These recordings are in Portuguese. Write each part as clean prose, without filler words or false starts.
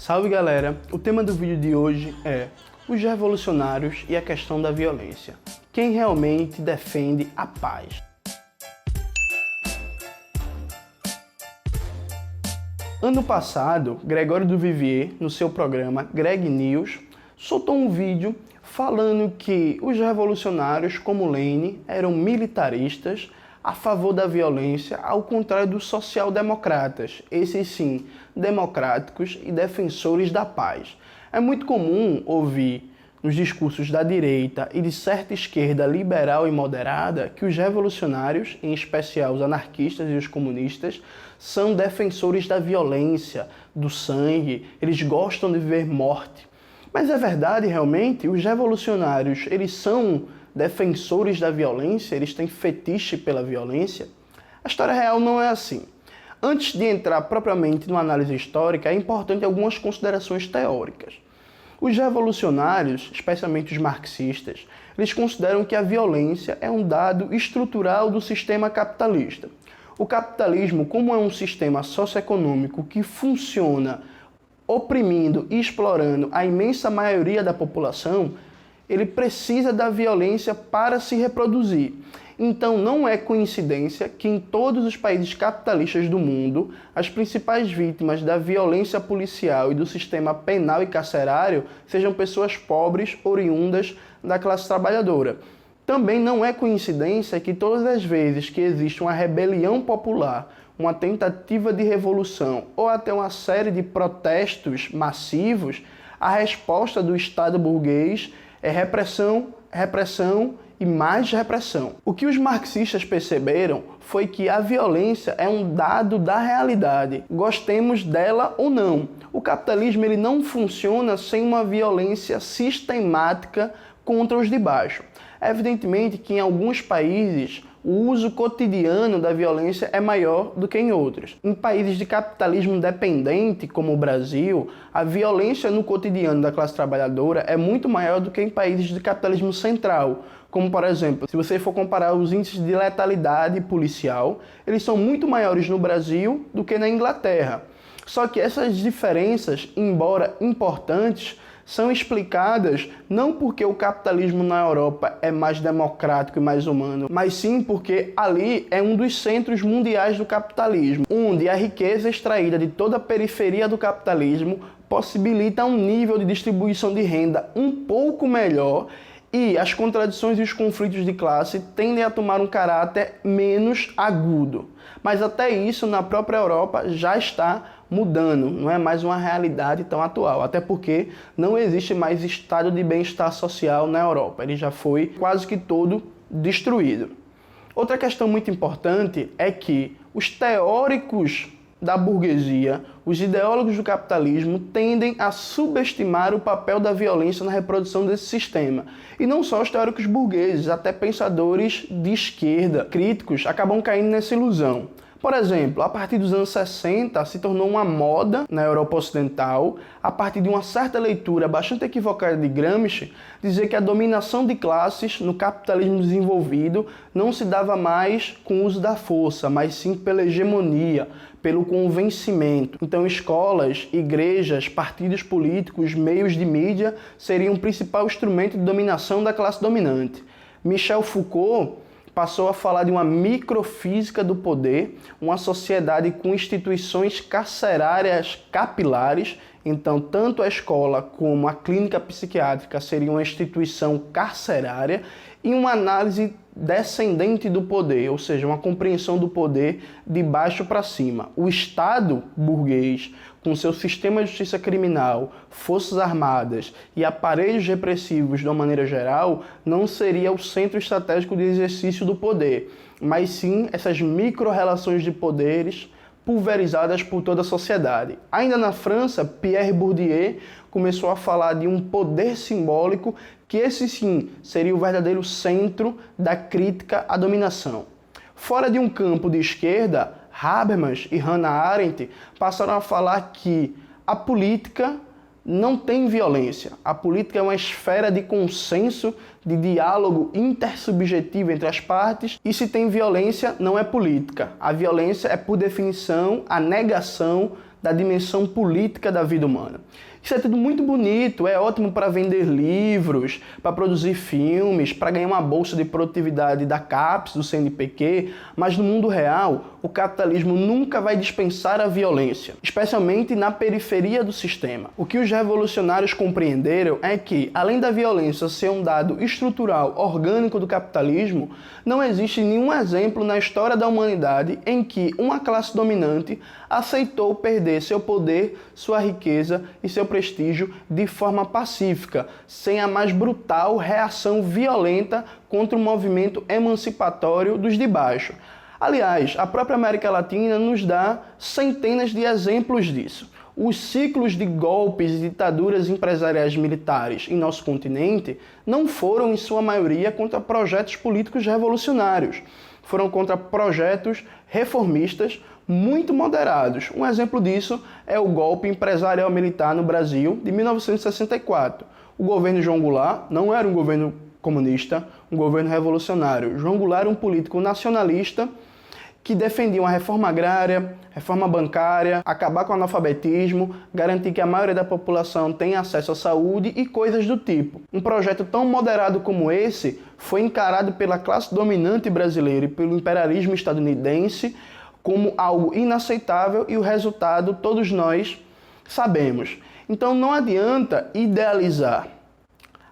Salve galera, o tema do vídeo de hoje é os revolucionários e a questão da violência. Quem realmente defende a paz? Ano passado, Gregório do Vivier, no seu programa Greg News, soltou um vídeo falando que os revolucionários, como Lênin, eram militaristas a favor da violência, ao contrário dos social-democratas, esses sim, democráticos e defensores da paz. É muito comum ouvir nos discursos da direita e de certa esquerda liberal e moderada que os revolucionários, em especial os anarquistas e os comunistas, são defensores da violência, do sangue, eles gostam de ver morte. Mas é verdade realmente? Os revolucionários, eles são defensores da violência? Eles têm fetiche pela violência? A história real não é assim. Antes de entrar propriamente numa análise histórica, é importante algumas considerações teóricas. Os revolucionários, especialmente os marxistas, eles consideram que a violência é um dado estrutural do sistema capitalista. O capitalismo, como é um sistema socioeconômico que funciona oprimindo e explorando a imensa maioria da população, ele precisa da violência para se reproduzir. Então não é coincidência que em todos os países capitalistas do mundo, as principais vítimas da violência policial e do sistema penal e carcerário sejam pessoas pobres oriundas da classe trabalhadora. Também não é coincidência que todas as vezes que existe uma rebelião popular, uma tentativa de revolução ou até uma série de protestos massivos, a resposta do Estado burguês é repressão, repressão e mais repressão. O que os marxistas perceberam foi que a violência é um dado da realidade, gostemos dela ou não. O capitalismo ele não funciona sem uma violência sistemática contra os de baixo. Evidentemente que em alguns países o uso cotidiano da violência é maior do que em outros. Em países de capitalismo dependente, como o Brasil, a violência no cotidiano da classe trabalhadora é muito maior do que em países de capitalismo central, como por exemplo, se você for comparar os índices de letalidade policial, eles são muito maiores no Brasil do que na Inglaterra. Só que essas diferenças, embora importantes, são explicadas não porque o capitalismo na Europa é mais democrático e mais humano, mas sim porque ali é um dos centros mundiais do capitalismo, onde a riqueza extraída de toda a periferia do capitalismo possibilita um nível de distribuição de renda um pouco melhor e as contradições e os conflitos de classe tendem a tomar um caráter menos agudo. Mas até isso na própria Europa já está mudando, não é mais uma realidade tão atual, até porque não existe mais estado de bem-estar social na Europa, ele já foi quase que todo destruído. Outra questão muito importante é que os teóricos da burguesia, os ideólogos do capitalismo tendem a subestimar o papel da violência na reprodução desse sistema. E não só os teóricos burgueses, até pensadores de esquerda, críticos, acabam caindo nessa ilusão. Por exemplo, a partir dos anos 60 se tornou uma moda na Europa Ocidental, a partir de uma certa leitura bastante equivocada de Gramsci, dizer que a dominação de classes no capitalismo desenvolvido não se dava mais com o uso da força, mas sim pela hegemonia, pelo convencimento. Então escolas, igrejas, partidos políticos, meios de mídia seriam o principal instrumento de dominação da classe dominante. Michel Foucault passou a falar de uma microfísica do poder, uma sociedade com instituições carcerárias capilares. Então, tanto a escola como a clínica psiquiátrica seriam uma instituição carcerária e uma análise descendente do poder, ou seja, uma compreensão do poder de baixo para cima. O Estado burguês, com seu sistema de justiça criminal, forças armadas e aparelhos repressivos de uma maneira geral, não seria o centro estratégico de exercício do poder, mas sim essas micro-relações de poderes pulverizadas por toda a sociedade. Ainda na França, Pierre Bourdieu começou a falar de um poder simbólico que esse sim seria o verdadeiro centro da crítica à dominação. Fora de um campo de esquerda, Habermas e Hannah Arendt passaram a falar que a política não tem violência. A política é uma esfera de consenso, de diálogo intersubjetivo entre as partes, e se tem violência, não é política. A violência é, por definição, a negação da dimensão política da vida humana. Isso é tudo muito bonito, é ótimo para vender livros, para produzir filmes, para ganhar uma bolsa de produtividade da CAPES, do CNPq, mas no mundo real, o capitalismo nunca vai dispensar a violência, especialmente na periferia do sistema. O que os revolucionários compreenderam é que, além da violência ser um dado estrutural, orgânico do capitalismo, não existe nenhum exemplo na história da humanidade em que uma classe dominante aceitou perder seu poder, sua riqueza e seu prestígio de forma pacífica, sem a mais brutal reação violenta contra o movimento emancipatório dos de baixo. Aliás, a própria América Latina nos dá centenas de exemplos disso. Os ciclos de golpes e ditaduras empresariais militares em nosso continente não foram, em sua maioria, contra projetos políticos revolucionários. Foram contra projetos reformistas muito moderados. Um exemplo disso é o golpe empresarial militar no Brasil de 1964. O governo João Goulart não era um governo comunista, um governo revolucionário. João Goulart era um político nacionalista que defendia uma reforma agrária, reforma bancária, acabar com o analfabetismo, garantir que a maioria da população tenha acesso à saúde e coisas do tipo. Um projeto tão moderado como esse foi encarado pela classe dominante brasileira e pelo imperialismo estadunidense como algo inaceitável e o resultado todos nós sabemos. Então não adianta idealizar.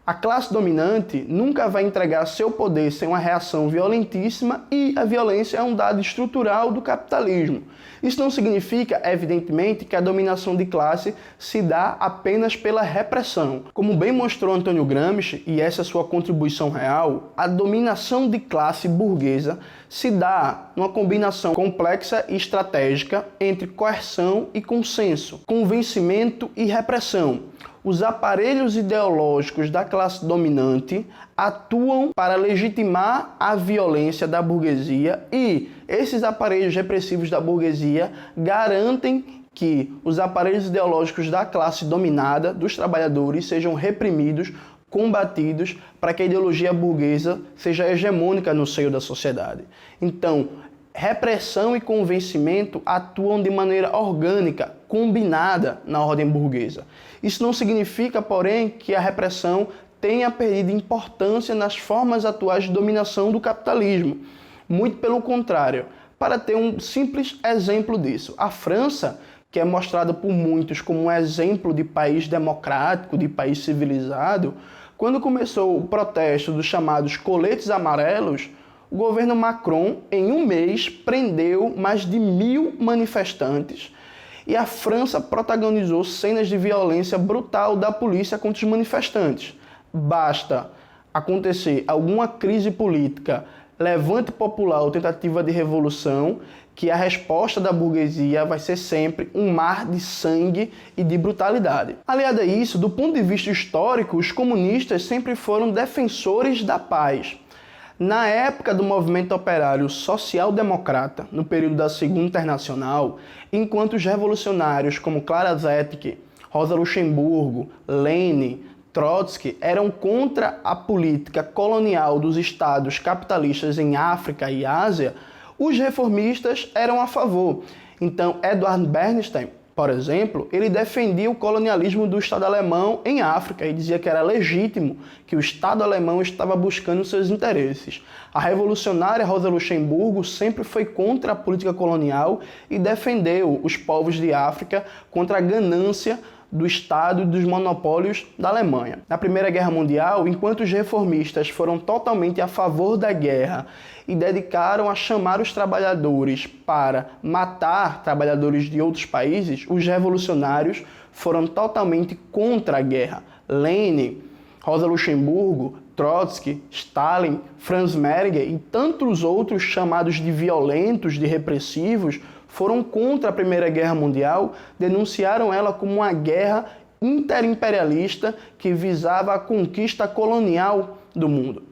A classe dominante nunca vai entregar seu poder sem uma reação violentíssima e a violência é um dado estrutural do capitalismo. Isso não significa, evidentemente, que a dominação de classe se dá apenas pela repressão. Como bem mostrou Antônio Gramsci, e essa é sua contribuição real, a dominação de classe burguesa se dá numa combinação complexa e estratégica entre coerção e consenso, convencimento e repressão. Os aparelhos ideológicos da classe dominante atuam para legitimar a violência da burguesia e esses aparelhos repressivos da burguesia garantem que os aparelhos ideológicos da classe dominada, dos trabalhadores, sejam reprimidos, combatidos, para que a ideologia burguesa seja hegemônica no seio da sociedade. Então, repressão e convencimento atuam de maneira orgânica, combinada na ordem burguesa. Isso não significa, porém, que a repressão tenha perdido importância nas formas atuais de dominação do capitalismo. Muito pelo contrário. Para ter um simples exemplo disso, a França, que é mostrada por muitos como um exemplo de país democrático, de país civilizado, quando começou o protesto dos chamados coletes amarelos, o governo Macron, em um mês, prendeu mais de 1.000 manifestantes e a França protagonizou cenas de violência brutal da polícia contra os manifestantes. Basta acontecer alguma crise política, levante popular ou tentativa de revolução, que a resposta da burguesia vai ser sempre um mar de sangue e de brutalidade. Aliado a isso, do ponto de vista histórico, os comunistas sempre foram defensores da paz. Na época do movimento operário social-democrata, no período da Segunda Internacional, enquanto os revolucionários como Clara Zetkin, Rosa Luxemburgo, Lenin, Trotsky eram contra a política colonial dos estados capitalistas em África e Ásia, os reformistas eram a favor. Então, Eduard Bernstein, por exemplo, ele defendia o colonialismo do Estado alemão em África e dizia que era legítimo, que o Estado alemão estava buscando seus interesses. A revolucionária Rosa Luxemburgo sempre foi contra a política colonial e defendeu os povos de África contra a ganância do Estado e dos monopólios da Alemanha. Na Primeira Guerra Mundial, enquanto os reformistas foram totalmente a favor da guerra e dedicaram a chamar os trabalhadores para matar trabalhadores de outros países, os revolucionários foram totalmente contra a guerra. Lenin, Rosa Luxemburgo, Trotsky, Stalin, Franz Mairinger e tantos outros chamados de violentos, de repressivos, foram contra a Primeira Guerra Mundial, denunciaram ela como uma guerra interimperialista que visava a conquista colonial do mundo.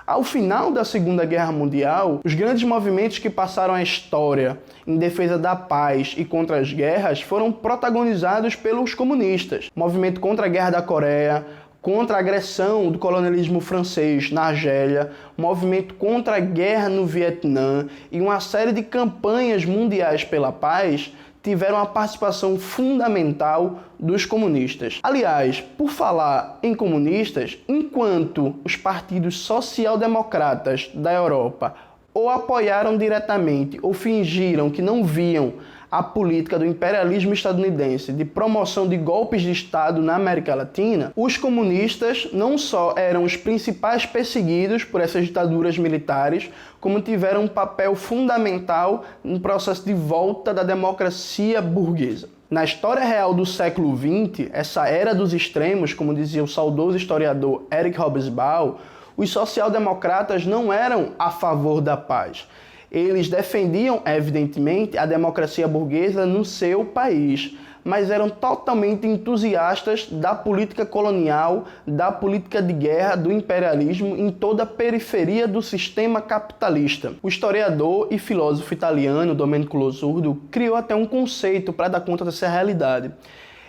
Ao final da Segunda Guerra Mundial, os grandes movimentos que passaram a história em defesa da paz e contra as guerras foram protagonizados pelos comunistas. Movimento contra a Guerra da Coreia, contra a agressão do colonialismo francês na Argélia, movimento contra a guerra no Vietnã e uma série de campanhas mundiais pela paz tiveram a participação fundamental dos comunistas. Aliás, por falar em comunistas, enquanto os partidos social-democratas da Europa ou apoiaram diretamente ou fingiram que não viam a política do imperialismo estadunidense de promoção de golpes de Estado na América Latina, os comunistas não só eram os principais perseguidos por essas ditaduras militares, como tiveram um papel fundamental no processo de volta da democracia burguesa. Na história real do século XX, essa era dos extremos, como dizia o saudoso historiador Eric Hobsbawm, os social-democratas não eram a favor da paz. Eles defendiam, evidentemente, a democracia burguesa no seu país, mas eram totalmente entusiastas da política colonial, da política de guerra, do imperialismo em toda a periferia do sistema capitalista. O historiador e filósofo italiano Domenico Losurdo criou até um conceito para dar conta dessa realidade.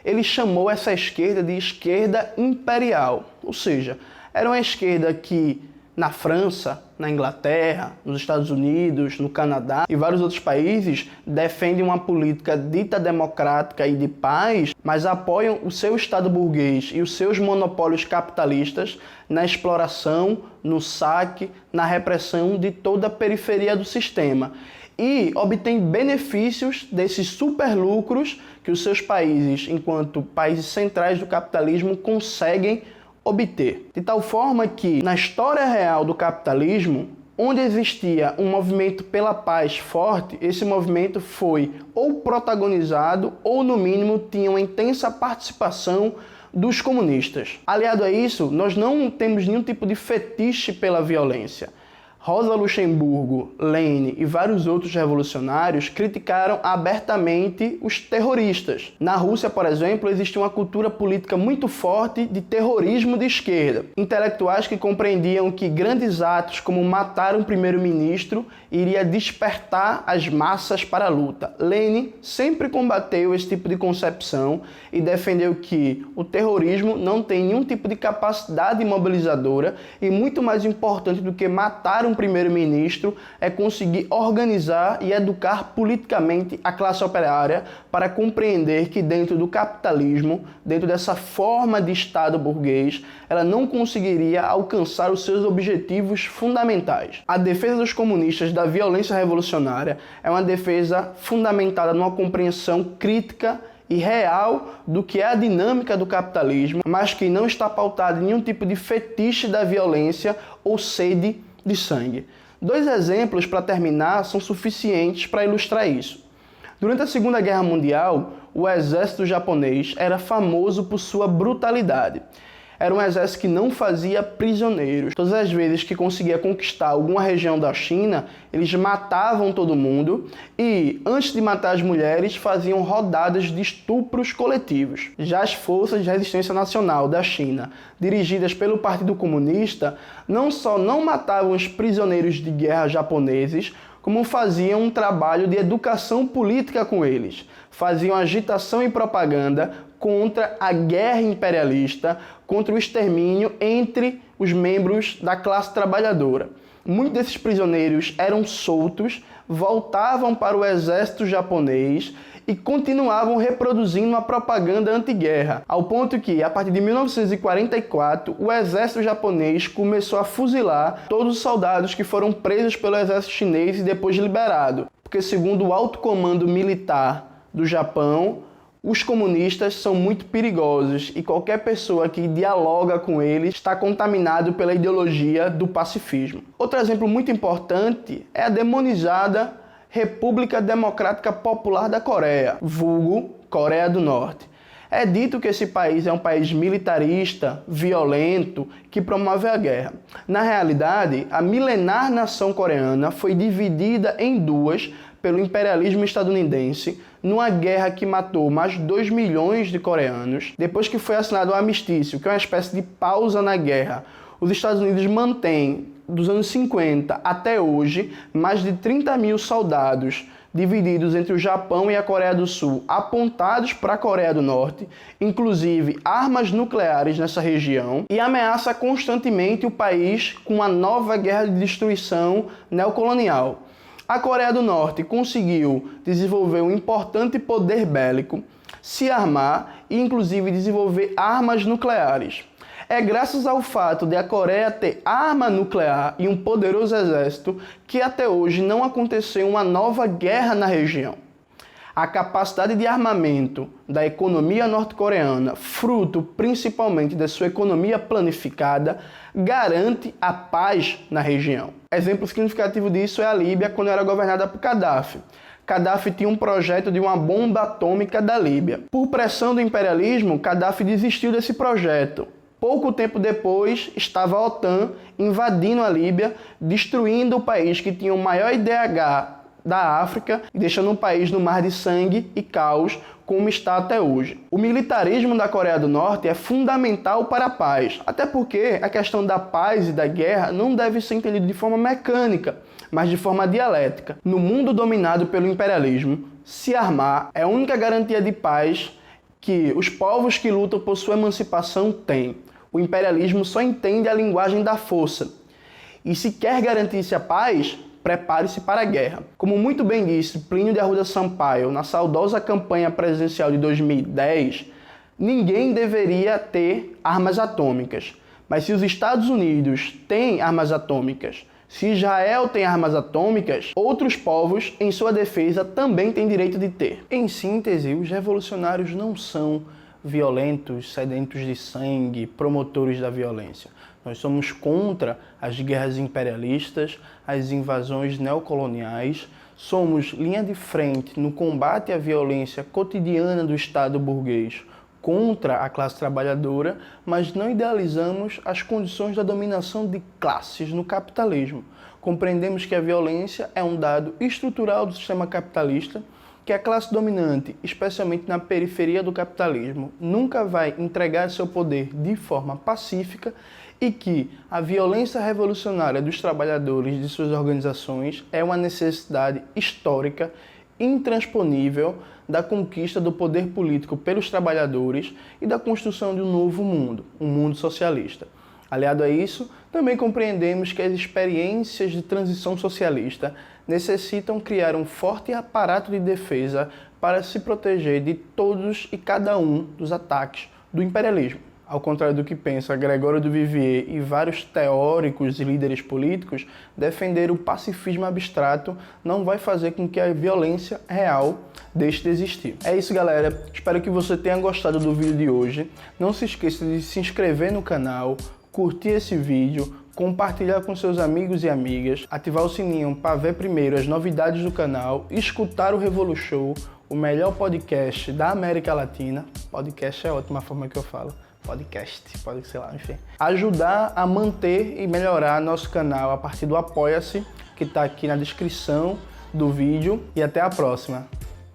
Ele chamou essa esquerda de esquerda imperial, ou seja, era uma esquerda que na França, na Inglaterra, nos Estados Unidos, no Canadá e vários outros países defendem uma política dita democrática e de paz, mas apoiam o seu Estado burguês e os seus monopólios capitalistas na exploração, no saque, na repressão de toda a periferia do sistema. E obtém benefícios desses superlucros que os seus países, enquanto países centrais do capitalismo, conseguem obter. De tal forma que, na história real do capitalismo, onde existia um movimento pela paz forte, esse movimento foi ou protagonizado ou, no mínimo, tinha uma intensa participação dos comunistas. Aliado a isso, nós não temos nenhum tipo de fetiche pela violência. Rosa Luxemburgo, Lenin e vários outros revolucionários criticaram abertamente os terroristas. Na Rússia, por exemplo, existia uma cultura política muito forte de terrorismo de esquerda. Intelectuais que compreendiam que grandes atos como matar um primeiro-ministro iria despertar as massas para a luta. Lenin sempre combateu esse tipo de concepção e defendeu que o terrorismo não tem nenhum tipo de capacidade mobilizadora e, muito mais importante do que matar um primeiro-ministro, é conseguir organizar e educar politicamente a classe operária para compreender que dentro do capitalismo, dentro dessa forma de Estado burguês, ela não conseguiria alcançar os seus objetivos fundamentais. A defesa dos comunistas da violência revolucionária é uma defesa fundamentada numa compreensão crítica e real do que é a dinâmica do capitalismo, mas que não está pautada em nenhum tipo de fetiche da violência ou sede de sangue. Dois exemplos para terminar são suficientes para ilustrar isso. Durante a Segunda Guerra Mundial, o exército japonês era famoso por sua brutalidade. Era um exército que não fazia prisioneiros. Todas as vezes que conseguia conquistar alguma região da China, eles matavam todo mundo e, antes de matar as mulheres, faziam rodadas de estupros coletivos. Já as Forças de Resistência Nacional da China, dirigidas pelo Partido Comunista, não só não matavam os prisioneiros de guerra japoneses, como faziam um trabalho de educação política com eles. Faziam agitação e propaganda contra a guerra imperialista, contra o extermínio entre os membros da classe trabalhadora. Muitos desses prisioneiros eram soltos, voltavam para o exército japonês e continuavam reproduzindo uma propaganda anti-guerra, ao ponto que, a partir de 1944, o exército japonês começou a fuzilar todos os soldados que foram presos pelo exército chinês e depois liberados, porque, segundo o alto comando militar do Japão, os comunistas são muito perigosos e qualquer pessoa que dialoga com eles está contaminado pela ideologia do pacifismo. Outro exemplo muito importante é a demonizada República Democrática Popular da Coreia, vulgo Coreia do Norte. É dito que esse país é um país militarista, violento, que promove a guerra. Na realidade, a milenar nação coreana foi dividida em duas pelo imperialismo estadunidense, numa guerra que matou mais de 2 milhões de coreanos. Depois que foi assinado o armistício, que é uma espécie de pausa na guerra, os Estados Unidos mantêm, dos anos 50 até hoje, mais de 30 mil soldados divididos entre o Japão e a Coreia do Sul, apontados para a Coreia do Norte, inclusive armas nucleares nessa região, e ameaça constantemente o país com uma nova guerra de destruição neocolonial. A Coreia do Norte conseguiu desenvolver um importante poder bélico, se armar e inclusive desenvolver armas nucleares. É graças ao fato de a Coreia ter arma nuclear e um poderoso exército que até hoje não aconteceu uma nova guerra na região. A capacidade de armamento da economia norte-coreana, fruto principalmente da sua economia planificada, garante a paz na região. Exemplo significativo disso é a Líbia, quando era governada por Gaddafi. Gaddafi tinha um projeto de uma bomba atômica da Líbia. Por pressão do imperialismo, Gaddafi desistiu desse projeto. Pouco tempo depois, estava a OTAN invadindo a Líbia, destruindo o país que tinha o maior IDH da África e deixando um país no mar de sangue e caos, como está até hoje. O militarismo da Coreia do Norte é fundamental para a paz, até porque a questão da paz e da guerra não deve ser entendida de forma mecânica, mas de forma dialética. No mundo dominado pelo imperialismo, se armar é a única garantia de paz que os povos que lutam por sua emancipação têm. O imperialismo só entende a linguagem da força. E se quer garantir-se a paz, prepare-se para a guerra. Como muito bem disse Plínio de Arruda Sampaio na saudosa campanha presidencial de 2010, ninguém deveria ter armas atômicas. Mas se os Estados Unidos têm armas atômicas, se Israel tem armas atômicas, outros povos, em sua defesa, também têm direito de ter. Em síntese, os revolucionários não são violentos, sedentos de sangue, promotores da violência. Nós somos contra as guerras imperialistas, as invasões neocoloniais, somos linha de frente no combate à violência cotidiana do Estado burguês contra a classe trabalhadora, mas não idealizamos as condições da dominação de classes no capitalismo. Compreendemos que a violência é um dado estrutural do sistema capitalista, que a classe dominante, especialmente na periferia do capitalismo, nunca vai entregar seu poder de forma pacífica e que a violência revolucionária dos trabalhadores de suas organizações é uma necessidade histórica intransponível da conquista do poder político pelos trabalhadores e da construção de um novo mundo, um mundo socialista. Aliado a isso, também compreendemos que as experiências de transição socialista necessitam criar um forte aparato de defesa para se proteger de todos e cada um dos ataques do imperialismo. Ao contrário do que pensa Gregório do Vivier e vários teóricos e líderes políticos, defender o pacifismo abstrato não vai fazer com que a violência real deixe de existir. É isso, galera. Espero que você tenha gostado do vídeo de hoje. Não se esqueça de se inscrever no canal, curtir esse vídeo, compartilhar com seus amigos e amigas, ativar o sininho para ver primeiro as novidades do canal, escutar o Revolushow, o melhor podcast da América Latina. Podcast é a ótima forma que eu falo. Podcast, pode ser lá, enfim. Ajudar a manter e melhorar nosso canal a partir do Apoia-se, que está aqui na descrição do vídeo. E até a próxima.